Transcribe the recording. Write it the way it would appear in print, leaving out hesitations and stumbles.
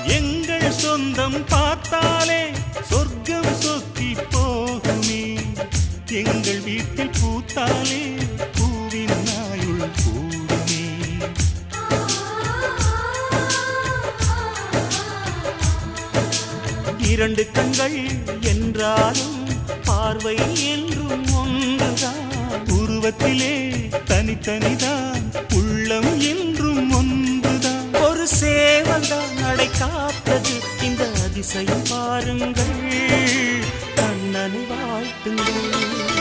எங்கள் சொந்தம் பார்த்தாலே சொர்க்கம் சொத்தி போகுமே. எங்கள் வீட்டில் பூத்தாலே பூவின் நாயுள் கூடுமே. இரண்டு கண்கள் என்றாலும் பார்வை என்றும் ஒன்றுதான். உருவத்திலே தனித்தனிதான், உள்ளம் என்றும் ஒன்றுதான். ஒரு சேவல்தான் நடை காத்தது, இந்த அதிசயம் பாருங்கள். கண்ணனை வாழ்த்துங்கள்.